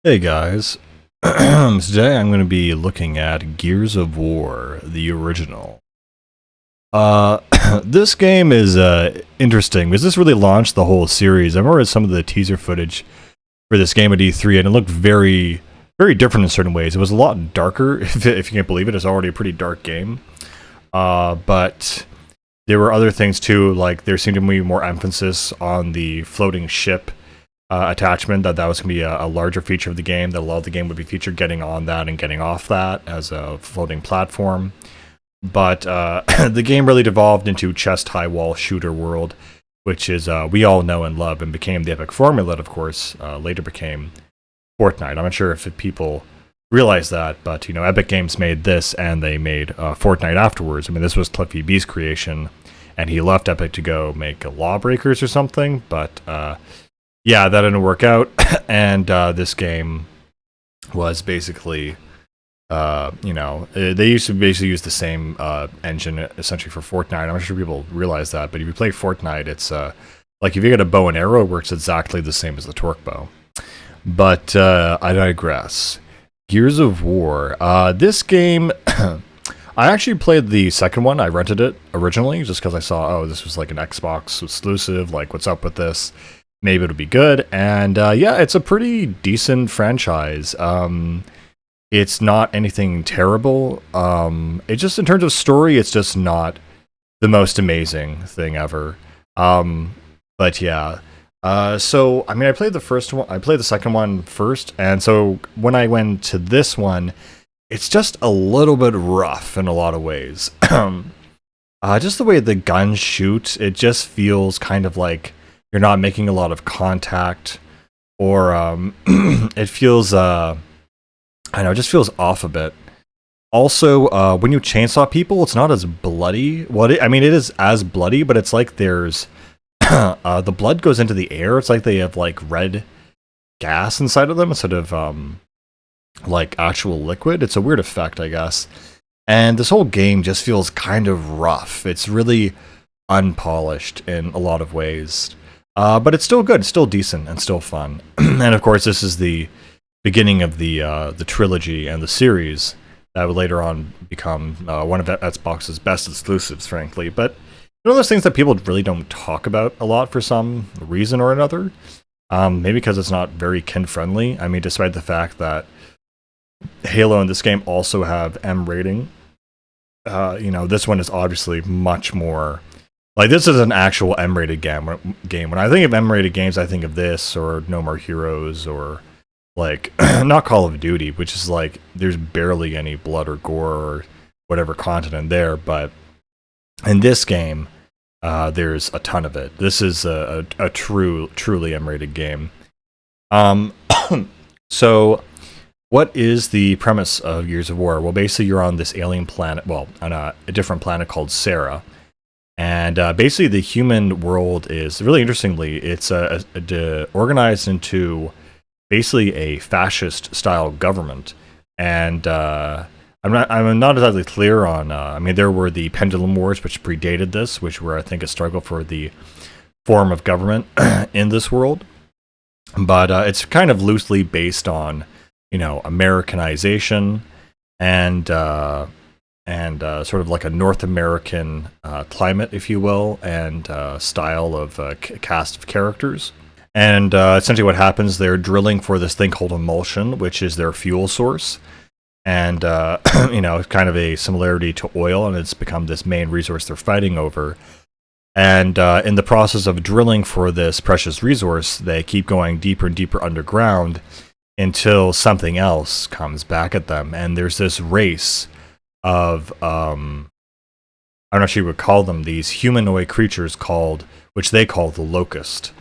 Hey guys, today I'm going to be looking at Gears of War, the original. Uh, this game is interesting because this really launched the whole series. I remember some of the teaser footage for this game at E3, and it looked very, very different in certain ways. It was a lot darker, if you can't believe it. It's already a pretty dark game. But there were other things too, like there seemed to be more emphasis on the floating ship attachment, that was going to be a larger feature of the game, that a lot of the game would be featured getting on that and getting off that as a floating platform. But the game really devolved into chest high wall shooter world, which is we all know and love, and became the epic formula that, of course, later became Fortnite. I'm not sure if people realize that, but Epic Games made this, and they made Fortnite afterwards. I mean, this was Cliffy B's creation, and he left Epic to go make Lawbreakers or something, but yeah, that didn't work out, and this game was basically, they used to basically use the same engine essentially for Fortnite. I'm not sure people realize that, but if you play Fortnite, it's like if you get a bow and arrow, it works exactly the same as the torque bow. But I digress. Gears of War. This game, I actually played the second one. I rented it originally just because I saw, oh, this was like an Xbox exclusive. Like, what's up with this? Maybe it'll be good. And yeah, it's a pretty decent franchise. It's not anything terrible. It just, in terms of story, it's just not the most amazing thing ever. But yeah. So I mean, I played the first one. I played the second one first, and so when I went to this one, it's just a little bit rough in a lot of ways. Just the way the guns shoot, it just feels kind of like you're not making a lot of contact, or it feels I don't know, it just feels off a bit. Also, when you chainsaw people, it's not as bloody. I mean, it is as bloody, but it's like there's the blood goes into the air. It's like they have like red gas inside of them instead of like actual liquid. It's a weird effect, I guess. And this whole game just feels kind of rough. It's really unpolished in a lot of ways. But it's still good, still decent, and still fun. And of course, this is the beginning of the trilogy and the series that would later on become one of Xbox's best exclusives, frankly. But one of those things that people really don't talk about a lot for some reason or another. Maybe because it's not very kid-friendly. I mean, despite the fact that Halo and this game also have M rating, this one is obviously much more. Like, this is an actual M-rated game. When I think of M-rated games, I think of this, or No More Heroes, or, like, not Call of Duty, which is, like, there's barely any blood or gore or whatever content in there, but in this game, there's a ton of it. This is a truly M-rated game. So, what is the premise of Gears of War? Well, basically, you're on this alien planet, well, on a different planet called Sarah. And basically, the human world is, really interestingly, it's organized into basically a fascist-style government. And I'm not exactly clear on. I mean, there were the Pendulum Wars, which predated this, which were, I think, a struggle for the form of government in this world. But it's kind of loosely based on, Americanization and sort of like a North American climate, if you will, and style of cast of characters. And essentially what happens, they're drilling for this thing called emulsion, which is their fuel source. And, it's kind of a similarity to oil, and it's become this main resource they're fighting over. And in the process of drilling for this precious resource, they keep going deeper and deeper underground until something else comes back at them. And there's this race of I don't know if you would call them, these humanoid creatures which they call the Locust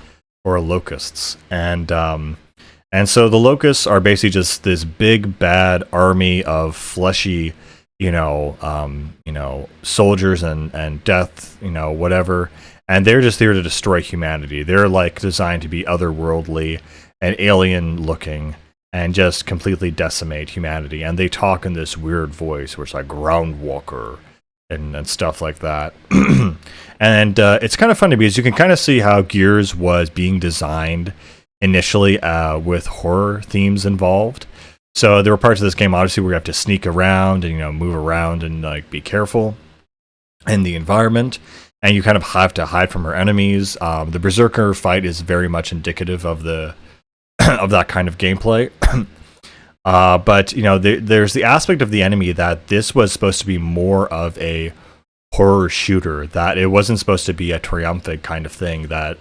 or locusts, and so the locusts are basically just this big bad army of fleshy, soldiers and death, whatever, and they're just there to destroy humanity. They're like designed to be otherworldly and alien looking, and just completely decimate humanity. And they talk in this weird voice where it's like Groundwalker and stuff like that. And it's kind of funny because you can kind of see how Gears was being designed initially with horror themes involved. So there were parts of this game, obviously, where you have to sneak around and move around and like be careful in the environment, and you kind of have to hide from her enemies. The Berserker fight is very much indicative of the of that kind of gameplay. But there's the aspect of the enemy that this was supposed to be more of a horror shooter, that it wasn't supposed to be a triumphant kind of thing, that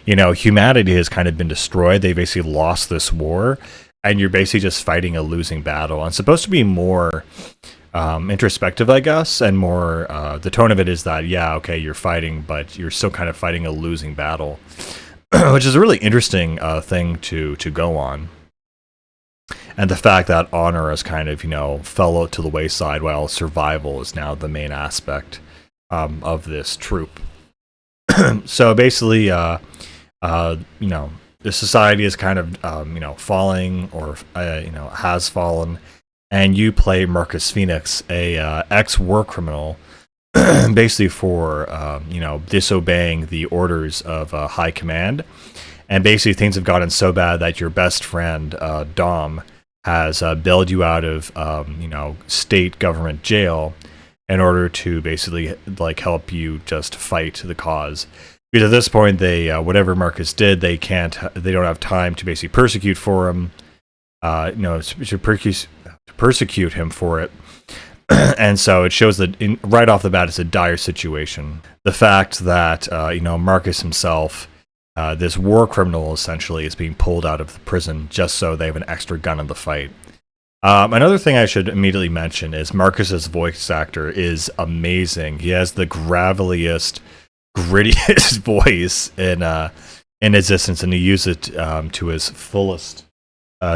humanity has kind of been destroyed. They basically lost this war, and you're basically just fighting a losing battle. And it's supposed to be more introspective, I guess, and more the tone of it is that, yeah, okay, you're fighting, but you're still kind of fighting a losing battle, which is a really interesting thing to go on. And the fact that honor has kind of fell out to the wayside, while survival is now the main aspect of this troop. So basically, the society is kind of falling, or has fallen, and you play Marcus Phoenix, a ex-war criminal, basically for disobeying the orders of high command. And basically things have gotten so bad that your best friend Dom has bailed you out of state government jail in order to basically like help you just fight the cause. Because at this point, they whatever Marcus did, they don't have time to basically persecute for him. To persecute him for it. And so it shows that right off the bat, it's a dire situation. The fact that Marcus himself, this war criminal essentially, is being pulled out of the prison just so they have an extra gun in the fight. Another thing I should immediately mention is Marcus's voice actor is amazing. He has the graveliest, grittiest voice in existence, and he uses it to his fullest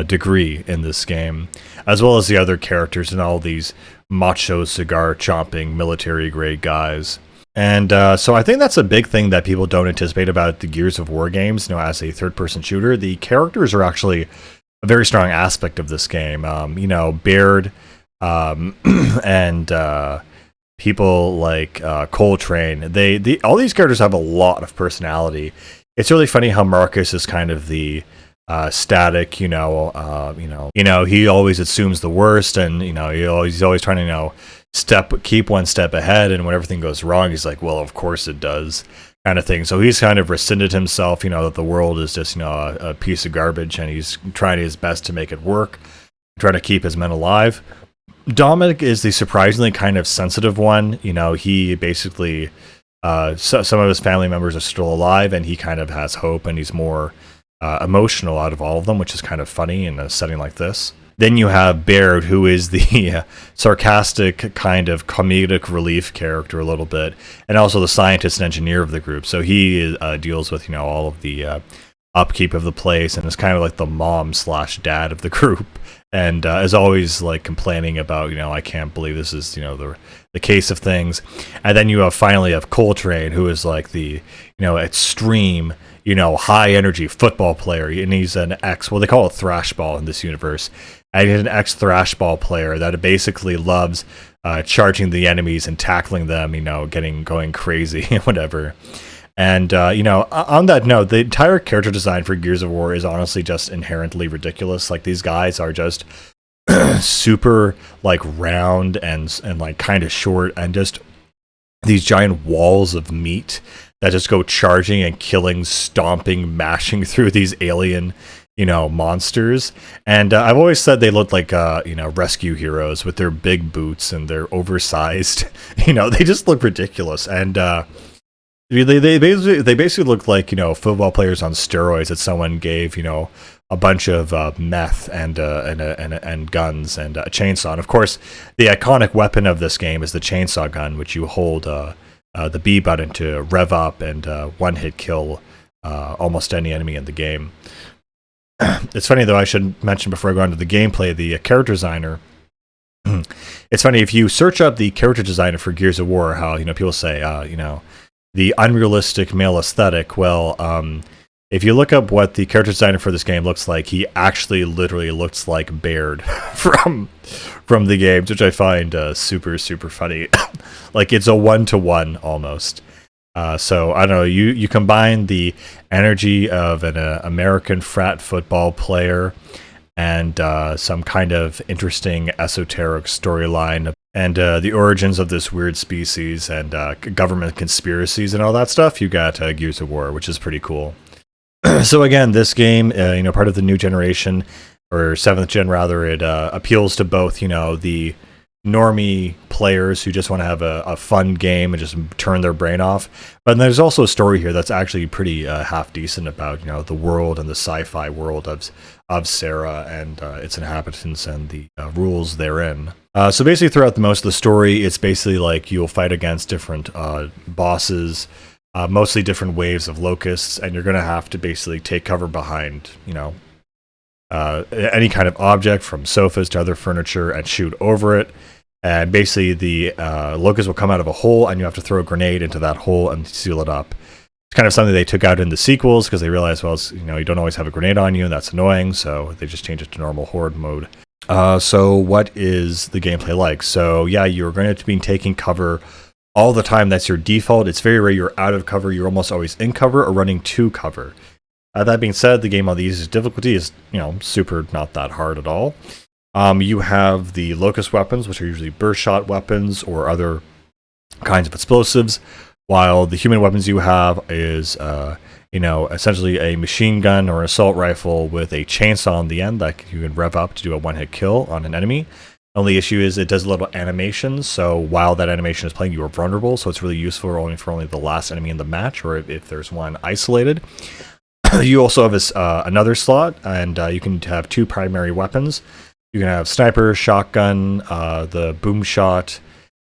degree in this game, as well as the other characters and all these macho cigar chomping military grade guys. And so I think that's a big thing that people don't anticipate about the Gears of War games. As a third-person shooter, the characters are actually a very strong aspect of this game. Baird and people like Coltrane. They all these characters have a lot of personality. It's really funny how Marcus is kind of the static. He always assumes the worst, and he's always trying to keep one step ahead, and when everything goes wrong, he's like, well, of course it does, kind of thing. So he's kind of rescinded himself, that the world is just a piece of garbage, and he's trying his best to make it work, trying to keep his men alive. Dominic is the surprisingly kind of sensitive one. He basically some of his family members are still alive, and he kind of has hope, and he's more emotional out of all of them, which is kind of funny in a setting like this. Then you have Baird, who is the sarcastic kind of comedic relief character a little bit, and also the scientist and engineer of the group. So he deals with all of the upkeep of the place, and is kind of like the mom/dad of the group, and is always like complaining about I can't believe this is the case of things. And then you finally have Coltrane, who is like the extreme high energy football player, and he's an they call it thrashball in this universe. And he's an ex-thrashball player that basically loves charging the enemies and tackling them, going crazy, whatever. And, on that note, the entire character design for Gears of War is honestly just inherently ridiculous. Like, these guys are just super, like, round and like, kind of short, and just these giant walls of meat that just go charging and killing, stomping, mashing through these alien monsters. And I've always said they look like rescue heroes with their big boots and their oversized they just look ridiculous. And they basically look like football players on steroids that someone gave a bunch of meth and guns and a chainsaw. And of course, the iconic weapon of this game is the chainsaw gun, which you hold the B button to rev up and one hit kill almost any enemy in the game. It's funny, though, I should mention before I go on to the gameplay, the character designer. It's funny, if you search up the character designer for Gears of War, how people say the unrealistic male aesthetic. Well, if you look up what the character designer for this game looks like, he actually literally looks like Baird from the games, which I find super, super funny. Like, it's a 1-to-1 almost. So I don't know. You combine the energy of an American frat football player and some kind of interesting esoteric storyline and the origins of this weird species and government conspiracies and all that stuff. You got Gears of War, which is pretty cool. So again, this game, part of the new generation or 7th gen rather, it appeals to both, the normie players who just want to have a fun game and just turn their brain off. But there's also a story here that's actually pretty half decent about the world and the sci-fi world of Sarah and its inhabitants and the rules therein. So basically, throughout most of the story, it's basically like you'll fight against different bosses. Mostly different waves of locusts, and you're going to have to basically take cover behind, any kind of object from sofas to other furniture and shoot over it. And basically the locusts will come out of a hole, and you have to throw a grenade into that hole and seal it up. It's kind of something they took out in the sequels because they realized, well, you don't always have a grenade on you, and that's annoying, so they just changed it to normal horde mode. So what is the gameplay like? So yeah, you're going to be taking cover all the time. That's your default. It's very rare you're out of cover. You're almost always in cover or running to cover. That being said, the game on the easiest difficulty is, super not that hard at all. You have the locust weapons, which are usually burst shot weapons or other kinds of explosives, while the human weapons you have is, essentially a machine gun or assault rifle with a chainsaw on the end that you can rev up to do a one-hit kill on an enemy. Only issue is it does a little animation, so while that animation is playing, you are vulnerable, so it's really useful for only the last enemy in the match, or if there's one isolated. You also have another slot, and you can have two primary weapons. You can have sniper, shotgun, the boom shot,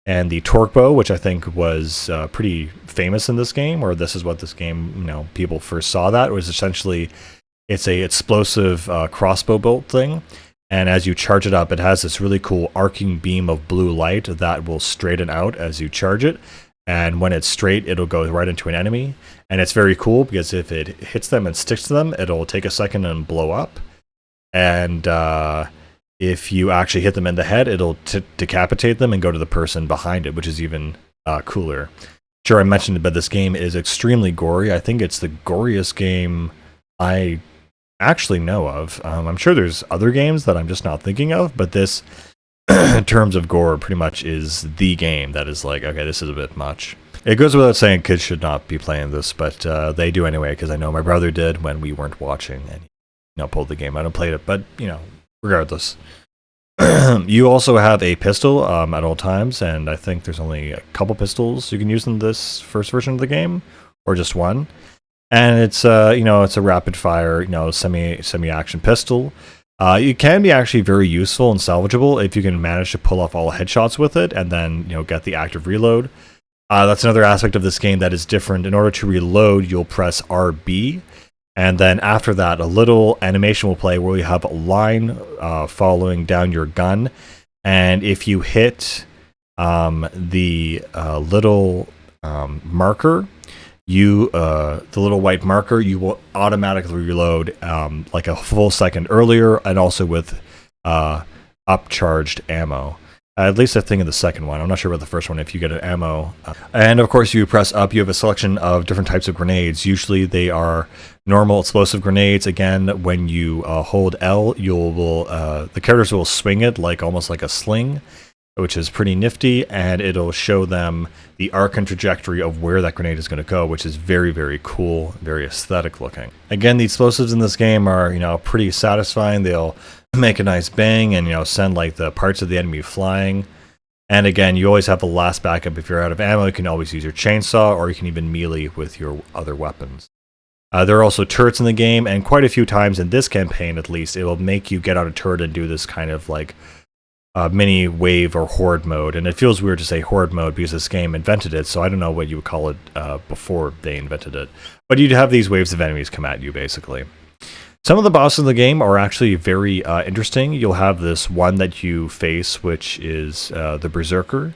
and the torque bow, which I think was pretty famous in this game, or this is what this game, people first saw that. It was essentially, it's a explosive crossbow bolt thing. And as you charge it up, it has this really cool arcing beam of blue light that will straighten out as you charge it. And when it's straight, it'll go right into an enemy. And it's very cool because if it hits them and sticks to them, it'll take a second and blow up. And if you actually hit them in the head, it'll decapitate them and go to the person behind it, which is even cooler. Sure, I mentioned it, but this game is extremely gory. I think it's the goriest game I actually know of. I'm sure there's other games that I'm just not thinking of, but this, in terms of gore, pretty much is the game that is like, okay, this is a bit much. It goes without saying kids should not be playing this, but they do anyway, because I know my brother did when we weren't watching, and he pulled the game out and played it, but, regardless. You also have a pistol at all times, and I think there's only a couple pistols you can use in this first version of the game, or just one. And it's it's a rapid fire, semi-action pistol. It can be actually very useful and salvageable if you can manage to pull off all headshots with it and then get the active reload. That's another aspect of this game that is different. In order to reload, you'll press RB, and then after that, a little animation will play where you have a line following down your gun, and if you hit the little marker, the little white marker, you will automatically reload like a full second earlier, and also with upcharged ammo. At least I think in the second one. I'm not sure about the first one if you get an ammo. And of course, you press up, you have a selection of different types of grenades. Usually they are normal explosive grenades. Again, when you hold L, the characters will swing it almost like a sling, which is pretty nifty, and it'll show them the arc and trajectory of where that grenade is going to go, which is very, very cool, very aesthetic looking. Again, the explosives in this game are, pretty satisfying. They'll make a nice bang and, send the parts of the enemy flying. And again, you always have the last backup. If you're out of ammo, you can always use your chainsaw, or you can even melee with your other weapons. There are also turrets in the game, and quite a few times in this campaign, at least, it will make you get out a turret and do this kind of mini wave or horde mode. And it feels weird to say horde mode because this game invented it, so I don't know what you would call it before they invented it. But you'd have these waves of enemies come at you, basically. Some of the bosses in the game are actually very interesting. You'll have this one that you face, which is the Berserker.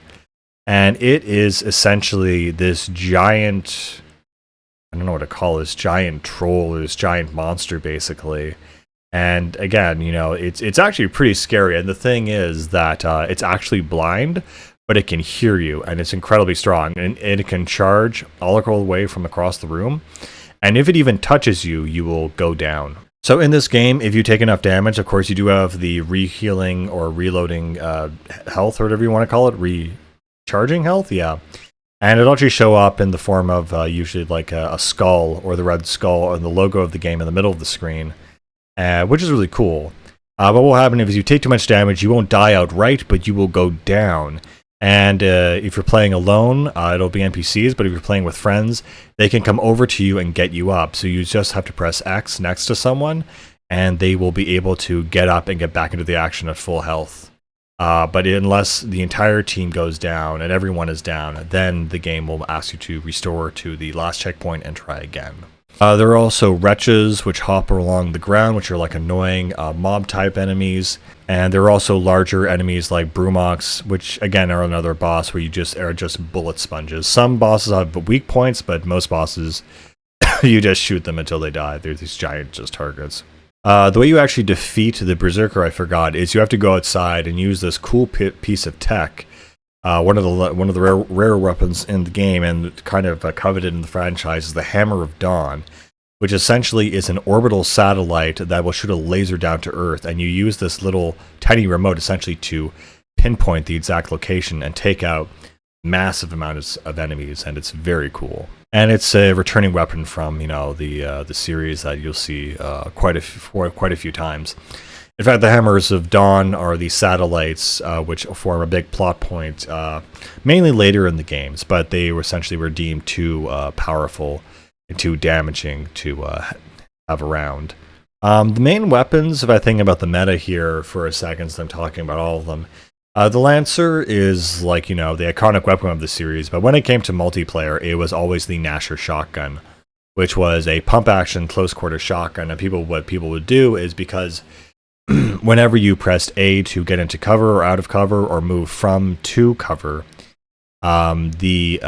And it is essentially this giant, I don't know what to call this, giant troll, or this giant monster, basically. And again, it's actually pretty scary. And the thing is that it's actually blind, but it can hear you, and it's incredibly strong, and it can charge all the way from across the room. And if it even touches you, you will go down. So in this game, if you take enough damage, of course, you do have the re-healing or reloading health, or whatever you want to call it, recharging health, yeah. And it'll actually show up in the form of usually like a skull, or the red skull, and the logo of the game in the middle of the screen, which is really cool. What will happen if you take too much damage, you won't die outright, but you will go down. And if you're playing alone, it'll be NPCs, but if you're playing with friends, they can come over to you and get you up. So you just have to press X next to someone, and they will be able to get up and get back into the action at full health. But unless the entire team goes down and everyone is down, then the game will ask you to restore to the last checkpoint and try again. There are also wretches, which hop along the ground, which are like annoying mob-type enemies. And there are also larger enemies like Brumox, which again are another boss where you are just bullet sponges. Some bosses have weak points, but most bosses, you just shoot them until they die. They're these giant just targets. The way you actually defeat the Berserker, I forgot, is you have to go outside and use this cool piece of tech. One of the rare weapons in the game, and kind of coveted in the franchise, is the Hammer of Dawn, which essentially is an orbital satellite that will shoot a laser down to Earth, and you use this little tiny remote essentially to pinpoint the exact location and take out massive amounts of enemies, and it's very cool. And it's a returning weapon from the series that you'll see quite a few times. In fact, the Hammers of Dawn are the satellites, which form a big plot point, mainly later in the games, but they were essentially deemed too powerful and too damaging to have around. The main weapons, if I think about the meta here for a second, so I'm talking about all of them, the Lancer is like, the iconic weapon of the series, but when it came to multiplayer, it was always the Gnasher shotgun, which was a pump-action close-quarter shotgun. And what people would do is, because whenever you pressed A to get into cover or out of cover or move from to cover, the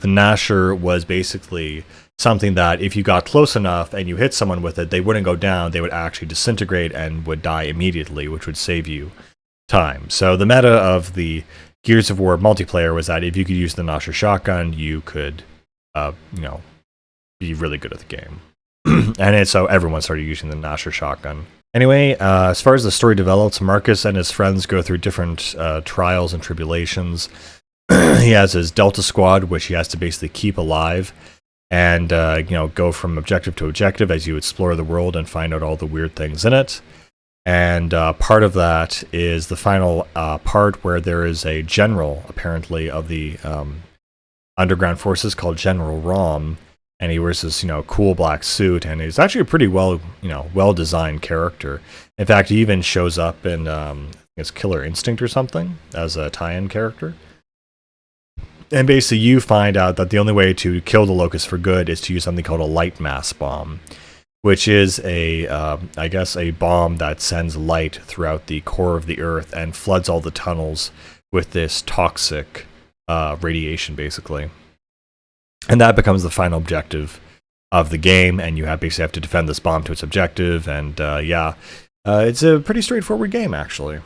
Gnasher was basically something that if you got close enough and you hit someone with it, they wouldn't go down, they would actually disintegrate and would die immediately, which would save you time. So the meta of the Gears of War multiplayer was that if you could use the Gnasher shotgun, you could, be really good at the game. And so everyone started using the Gnasher shotgun. Anyway, as far as the story develops, Marcus and his friends go through different trials and tribulations. He has his Delta Squad, which he has to basically keep alive, and go from objective to objective as you explore the world and find out all the weird things in it. And part of that is the final part where there is a general, apparently, of the underground forces called General Rom. And he wears this, cool black suit, and he's actually a pretty well-designed character. In fact, he even shows up in it's Killer Instinct or something as a tie-in character. And basically, you find out that the only way to kill the Locust for good is to use something called a light mass bomb, which is a bomb that sends light throughout the core of the Earth and floods all the tunnels with this toxic radiation, basically. And that becomes the final objective of the game, and you basically have to defend this bomb to its objective, and it's a pretty straightforward game, actually.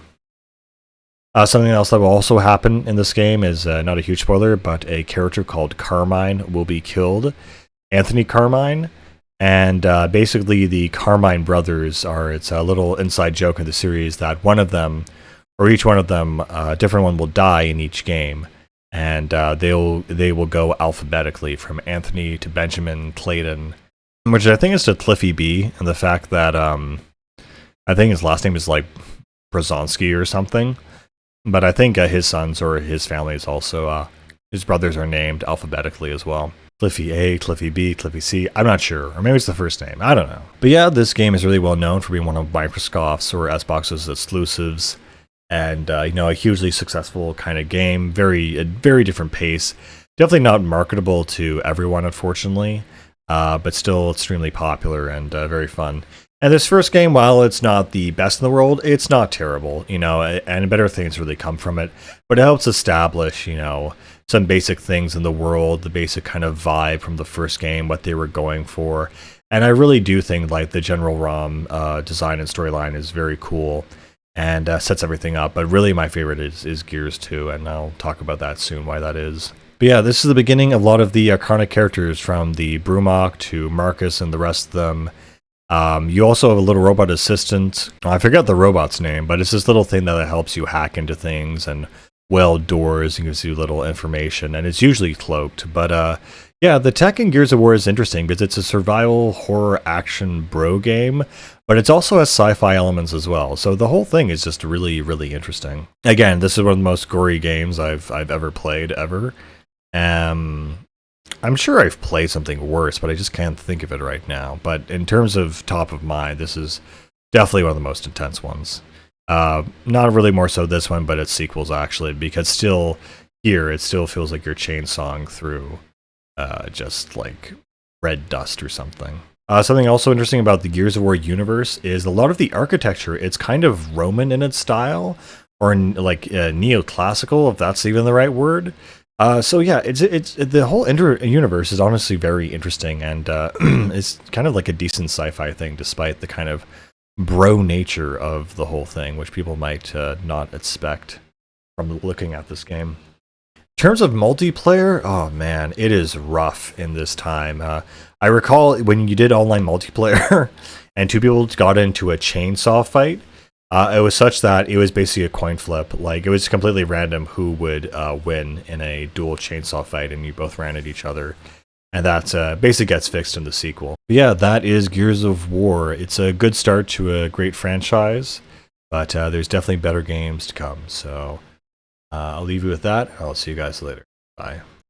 Something else that will also happen in this game is, not a huge spoiler, but a character called Carmine will be killed. Anthony Carmine, and basically the Carmine brothers it's a little inside joke in the series that one of them, or each one of them, a different one will die in each game. And they will go alphabetically from Anthony to Benjamin, Clayton, which I think is to Cliffy B, and the fact that I think his last name is like Brzezinski or something, but I think his sons or his family is also his brothers are named alphabetically as well. Cliffy A, Cliffy B, Cliffy C, I'm not sure, or maybe it's the first name, I don't know. But yeah, this game is really well known for being one of Microsoft's or Xbox's exclusives. And, a hugely successful kind of game, a very different pace. Definitely not marketable to everyone, unfortunately, but still extremely popular and very fun. And this first game, while it's not the best in the world, it's not terrible, and better things really come from it. But it helps establish, some basic things in the world, the basic kind of vibe from the first game, what they were going for. And I really do think, the General ROM design and storyline is very cool. and sets everything up. But really, my favorite is Gears 2, and I'll talk about that soon, why that is. But yeah, this is the beginning of a lot of the iconic characters, from the Brumok to Marcus and the rest of them. You also have a little robot assistant. I forget the robot's name, but it's this little thing that helps you hack into things and weld doors and gives you little information, and it's usually cloaked. But yeah, the tech in Gears of War is interesting because it's a survival horror action bro game, but it's also has sci-fi elements as well. So the whole thing is just really, really interesting. Again, this is one of the most gory games I've ever played ever. I'm sure I've played something worse, but I just can't think of it right now. But in terms of top of mind, this is definitely one of the most intense ones. Not really more so this one, but its sequels actually, because still here, it still feels like you're chainsawing through just like red dust or something. Something also interesting about the Gears of War universe is a lot of the architecture, it's kind of Roman in its style, or like neoclassical, if that's even the right word. So yeah, it's the whole universe is honestly very interesting, and it's kind of like a decent sci-fi thing, despite the kind of bro nature of the whole thing, which people might not expect from looking at this game. In terms of multiplayer, oh man, it is rough in this time. I recall when you did online multiplayer and two people got into a chainsaw fight. It was such that it was basically a coin flip. Like, it was completely random who would win in a dual chainsaw fight, and you both ran at each other. And that basically gets fixed in the sequel. But yeah, that is Gears of War. It's a good start to a great franchise, but there's definitely better games to come. So I'll leave you with that. I'll see you guys later. Bye.